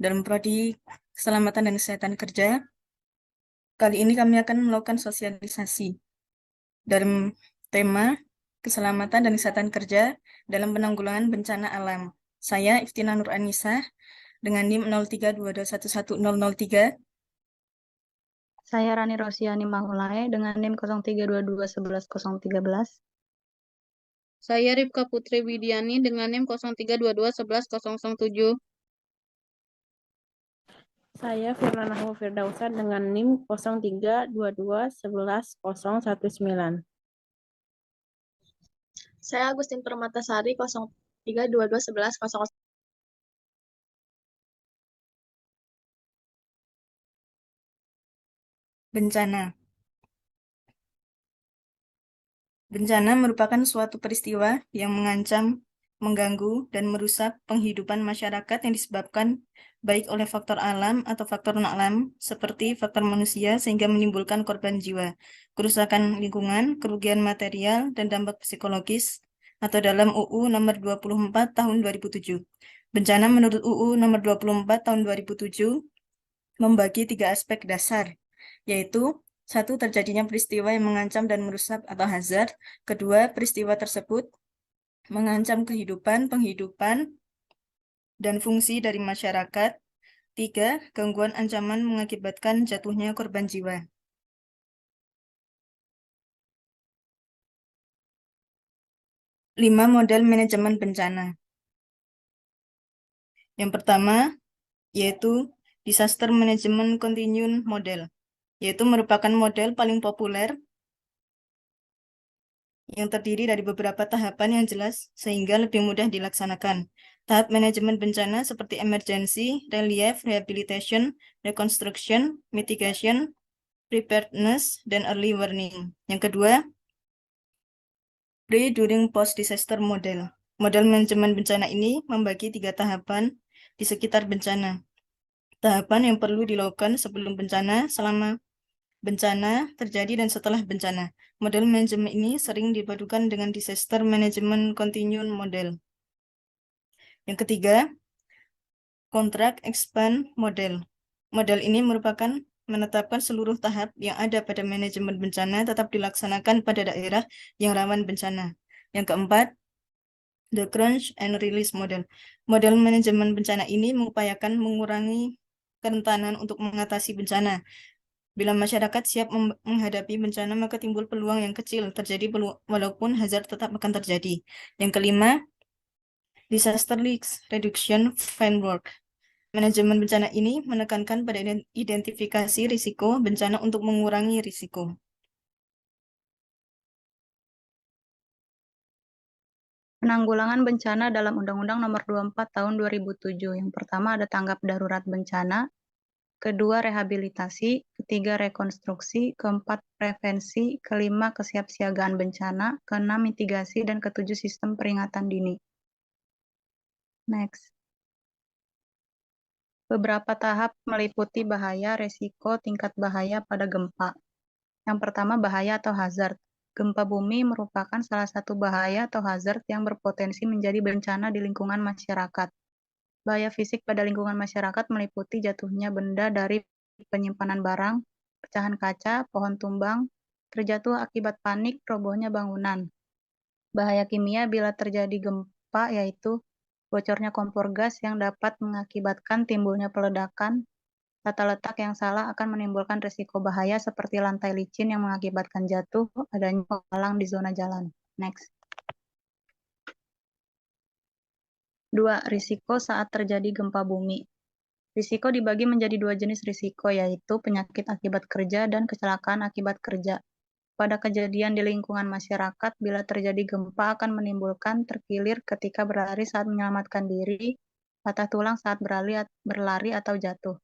dalam prodi keselamatan dan kesehatan kerja. Kali ini kami akan melakukan sosialisasi dalam tema keselamatan dan kesehatan kerja dalam penanggulangan bencana alam. Saya Iftina Nur Anissa dengan NIM 0322111003. Saya Rani Rosiani Mahulai dengan NIM 0322111013. Saya Ripka Putri Widiani dengan NIM 0322111007. Saya Firman Nahwa Firdausa dengan NIM 0322111019. Saya Agustin Permatasari 03221100. Bencana. Bencana merupakan suatu peristiwa yang mengancam, mengganggu, dan merusak penghidupan masyarakat yang disebabkan baik oleh faktor alam atau faktor non-alam, seperti faktor manusia sehingga menimbulkan korban jiwa, kerusakan lingkungan, kerugian material, dan dampak psikologis, atau dalam UU nomor 24 tahun 2007. Bencana menurut UU nomor 24 tahun 2007 membagi 3 aspek dasar, yaitu satu, terjadinya peristiwa yang mengancam dan merusak atau hazard. Kedua, peristiwa tersebut mengancam penghidupan, dan fungsi dari masyarakat. Tiga, gangguan ancaman mengakibatkan jatuhnya korban jiwa. Lima model manajemen bencana. Yang pertama, yaitu Disaster Management Continuum Model, yaitu merupakan model paling populer yang terdiri dari beberapa tahapan yang jelas sehingga lebih mudah dilaksanakan. Tahap manajemen bencana seperti emergency, relief, rehabilitation, reconstruction, mitigation, preparedness, dan early warning. Yang kedua, pre, during, post-disaster model. Model manajemen bencana ini membagi 3 tahapan di sekitar bencana. Tahapan yang perlu dilakukan sebelum bencana, selama bencana terjadi, dan setelah bencana. Model manajemen ini sering dipadukan dengan Disaster Management Continuum Model. Yang ketiga, Contract Expand Model. Model ini merupakan menetapkan seluruh tahap yang ada pada manajemen bencana tetap dilaksanakan pada daerah yang rawan bencana. Yang keempat, The Crunch and Release Model. Model manajemen bencana ini mengupayakan mengurangi kerentanan untuk mengatasi bencana. Bila masyarakat siap menghadapi bencana, maka timbul peluang yang kecil terjadi walaupun hazard tetap akan terjadi. Yang kelima, Disaster Risk Reduction Framework. Manajemen bencana ini menekankan pada identifikasi risiko bencana untuk mengurangi risiko. Penanggulangan bencana dalam Undang-Undang Nomor 24 Tahun 2007. Yang pertama ada tanggap darurat bencana, kedua rehabilitasi, ketiga rekonstruksi, keempat prevensi, kelima kesiapsiagaan bencana, keenam mitigasi, dan ketujuh sistem peringatan dini. Next. Beberapa tahap meliputi bahaya, resiko, tingkat bahaya pada gempa. Yang pertama bahaya atau hazard. Gempa bumi merupakan salah satu bahaya atau hazard yang berpotensi menjadi bencana di lingkungan masyarakat. Bahaya fisik pada lingkungan masyarakat meliputi jatuhnya benda dari penyimpanan barang, pecahan kaca, pohon tumbang, terjatuh akibat panik, robohnya bangunan. Bahaya kimia bila terjadi gempa yaitu bocornya kompor gas yang dapat mengakibatkan timbulnya peledakan. Tata letak yang salah akan menimbulkan risiko bahaya seperti lantai licin yang mengakibatkan jatuh, adanya penghalang di zona jalan. Next. 2. Risiko saat terjadi gempa bumi. Risiko dibagi menjadi 2 jenis risiko, yaitu penyakit akibat kerja dan kecelakaan akibat kerja. Pada kejadian di lingkungan masyarakat, bila terjadi gempa akan menimbulkan terkilir ketika berlari saat menyelamatkan diri, patah tulang saat berlari atau jatuh.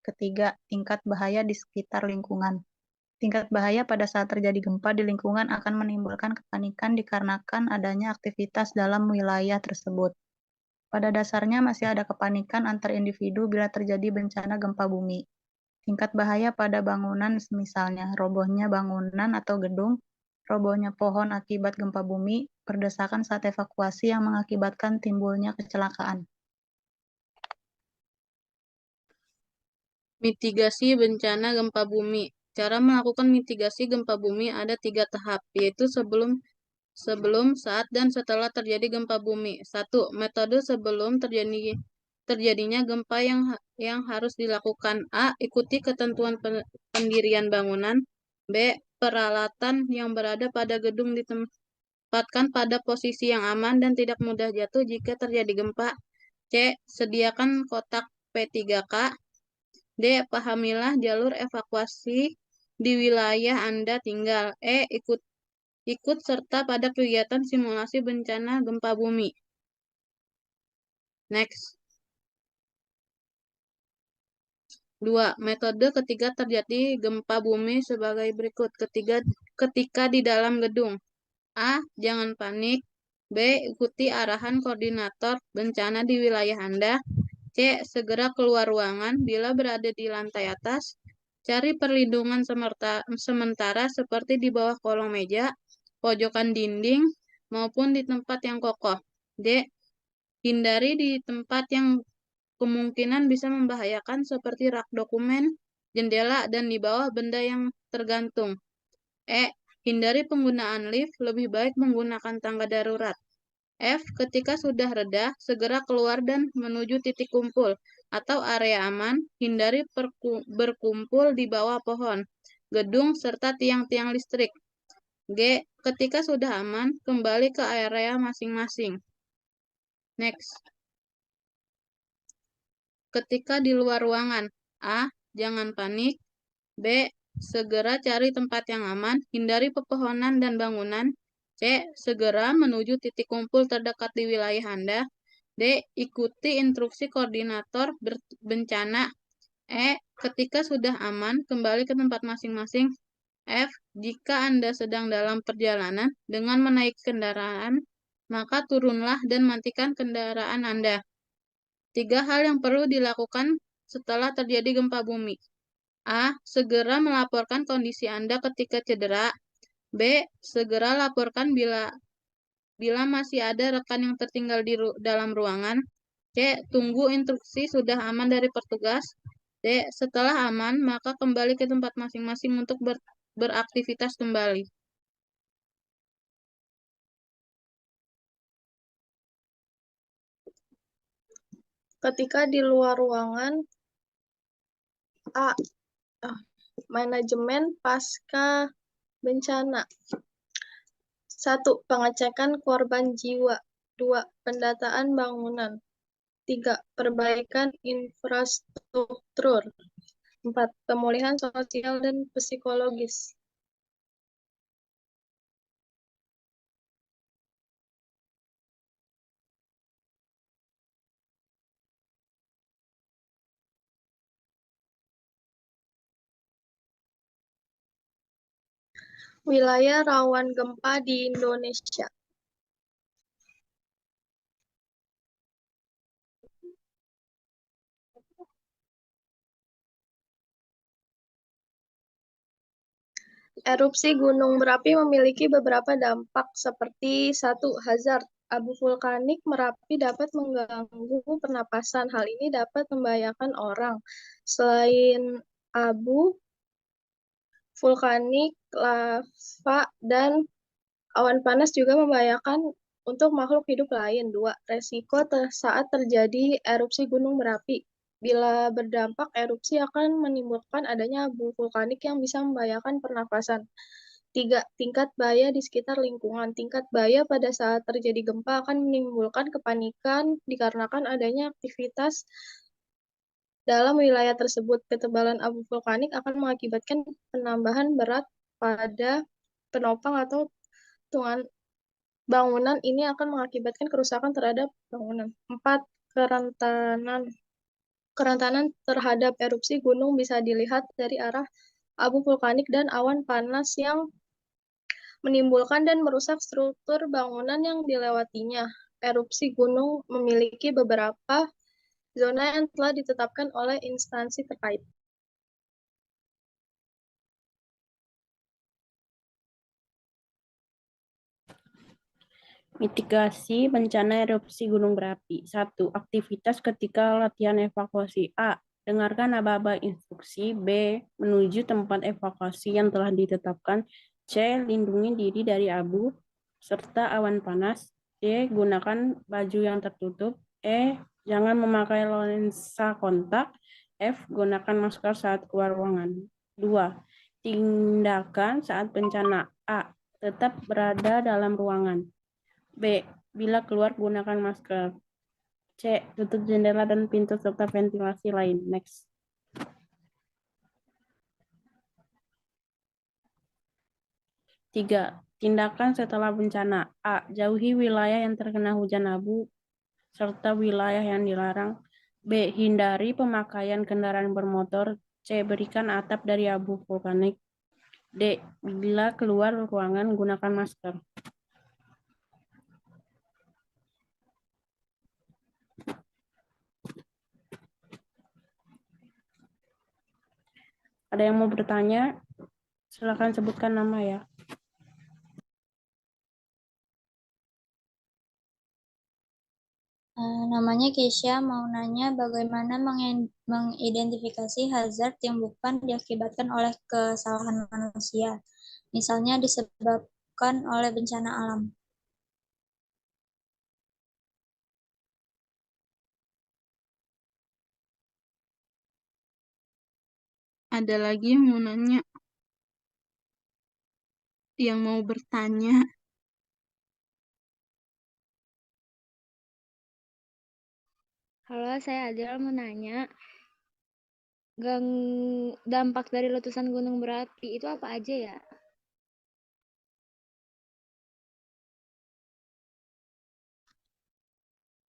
Ketiga, tingkat bahaya di sekitar lingkungan. Tingkat bahaya pada saat terjadi gempa di lingkungan akan menimbulkan kepanikan dikarenakan adanya aktivitas dalam wilayah tersebut. Pada dasarnya masih ada kepanikan antar individu bila terjadi bencana gempa bumi. Tingkat bahaya pada bangunan misalnya robohnya bangunan atau gedung, robohnya pohon akibat gempa bumi, berdesakan saat evakuasi yang mengakibatkan timbulnya kecelakaan. Mitigasi bencana gempa bumi. Cara melakukan mitigasi gempa bumi ada 3 tahap, yaitu sebelum, saat, dan setelah terjadi gempa bumi. 1. Metode sebelum terjadinya gempa yang harus dilakukan. A. Ikuti ketentuan pendirian bangunan. B. Peralatan yang berada pada gedung ditempatkan pada posisi yang aman dan tidak mudah jatuh jika terjadi gempa. C. Sediakan kotak P3K. D. Pahamilah jalur evakuasi di wilayah Anda tinggal. E. Ikut serta pada kegiatan simulasi bencana gempa bumi. Next. 2. Metode ketika terjadi gempa bumi sebagai berikut. Ketika di dalam gedung. A. Jangan panik. B. Ikuti arahan koordinator bencana di wilayah Anda. C. Segera keluar ruangan bila berada di lantai atas. Cari perlindungan sementara seperti di bawah kolong meja, pojokan dinding, maupun di tempat yang kokoh. D. Hindari di tempat yang kemungkinan bisa membahayakan seperti rak dokumen, jendela, dan di bawah benda yang tergantung. E. Hindari penggunaan lift, lebih baik menggunakan tangga darurat. F. Ketika sudah reda, segera keluar dan menuju titik kumpul atau area aman. Hindari berkumpul di bawah pohon, gedung, serta tiang-tiang listrik. G. Ketika sudah aman, kembali ke area masing-masing. Next. Ketika di luar ruangan. A. Jangan panik. B. Segera cari tempat yang aman. Hindari pepohonan dan bangunan. C. Segera menuju titik kumpul terdekat di wilayah Anda. D. Ikuti instruksi koordinator bencana. E. Ketika sudah aman, kembali ke tempat masing-masing. F. Jika Anda sedang dalam perjalanan dengan menaiki kendaraan, maka turunlah dan matikan kendaraan Anda. 3 hal yang perlu dilakukan setelah terjadi gempa bumi. A. Segera melaporkan kondisi Anda ketika cedera. B. Segera laporkan bila masih ada rekan yang tertinggal di dalam ruangan. C. Tunggu instruksi sudah aman dari petugas. D. Setelah aman, maka kembali ke tempat masing-masing untuk beraktivitas kembali. Ketika di luar ruangan, A. Manajemen pasca bencana. 1. Pengecekan korban jiwa. 2. Pendataan bangunan. 3. Perbaikan infrastruktur. 4. Pemulihan sosial dan psikologis. Wilayah rawan gempa di Indonesia. Erupsi gunung berapi memiliki beberapa dampak seperti 1. Hazard. Abu vulkanik Merapi dapat mengganggu pernapasan. Hal ini dapat membahayakan orang. Selain abu vulkanik, lava, dan awan panas juga membahayakan untuk makhluk hidup lain. 2. Resiko saat terjadi erupsi gunung berapi. Bila berdampak, erupsi akan menimbulkan adanya abu vulkanik yang bisa membahayakan pernafasan. 3. Tingkat bahaya di sekitar lingkungan. Tingkat bahaya pada saat terjadi gempa akan menimbulkan kepanikan dikarenakan adanya aktivitas dalam wilayah tersebut. Ketebalan abu vulkanik akan mengakibatkan penambahan berat pada penopang atau bangunan. Ini akan mengakibatkan kerusakan terhadap bangunan. 4. Kerentanan terhadap erupsi gunung bisa dilihat dari arah abu vulkanik dan awan panas yang menimbulkan dan merusak struktur bangunan yang dilewatinya. Erupsi gunung memiliki beberapa zona yang telah ditetapkan oleh instansi terkait. Mitigasi bencana erupsi gunung berapi. 1. Aktivitas ketika latihan evakuasi. A. Dengarkan aba-aba instruksi. B. Menuju tempat evakuasi yang telah ditetapkan. C. Lindungi diri dari abu serta awan panas. D. Gunakan baju yang tertutup. E. Jangan memakai lensa kontak. F. Gunakan masker saat keluar ruangan. 2. Tindakan saat bencana. A. Tetap berada dalam ruangan. B. Bila keluar gunakan masker. C. Tutup jendela dan pintu serta ventilasi lain. Next. Tiga. Tindakan setelah bencana. A. Jauhi wilayah yang terkena hujan abu serta wilayah yang dilarang. B. Hindari pemakaian kendaraan bermotor. C. Berikan atap dari abu vulkanik. D. Bila keluar ruangan gunakan masker. Ada yang mau bertanya? Silakan sebutkan nama ya. Namanya Keisha, mau nanya bagaimana mengidentifikasi hazard yang bukan diakibatkan oleh kesalahan manusia, misalnya disebabkan oleh bencana alam. Ada lagi yang mau nanya? Yang mau bertanya? Halo, saya Adel mau nanya, dampak dari letusan gunung berapi itu apa aja ya?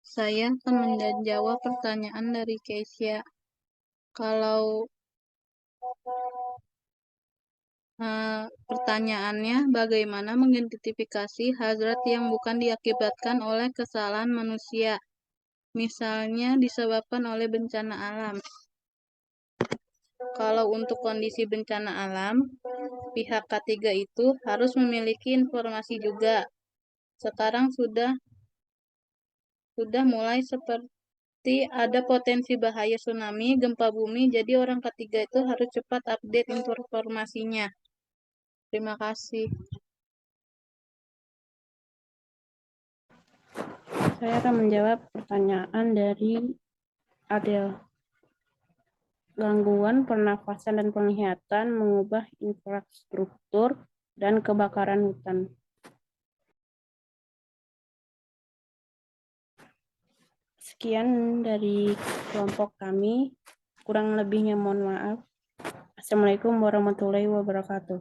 Saya akan menjawab pertanyaan dari Keisha. Kalau pertanyaannya bagaimana mengidentifikasi hazard yang bukan diakibatkan oleh kesalahan manusia, misalnya disebabkan oleh bencana alam. Kalau untuk kondisi bencana alam, pihak ketiga itu harus memiliki informasi juga. Sekarang sudah mulai seperti ada potensi bahaya tsunami, gempa bumi, jadi orang ketiga itu harus cepat update informasinya. Terima kasih. Saya akan menjawab pertanyaan dari Adel. Gangguan pernafasan dan penglihatan mengubah infrastruktur dan kebakaran hutan. Sekian dari kelompok kami. Kurang lebihnya mohon maaf. Assalamualaikum warahmatullahi wabarakatuh.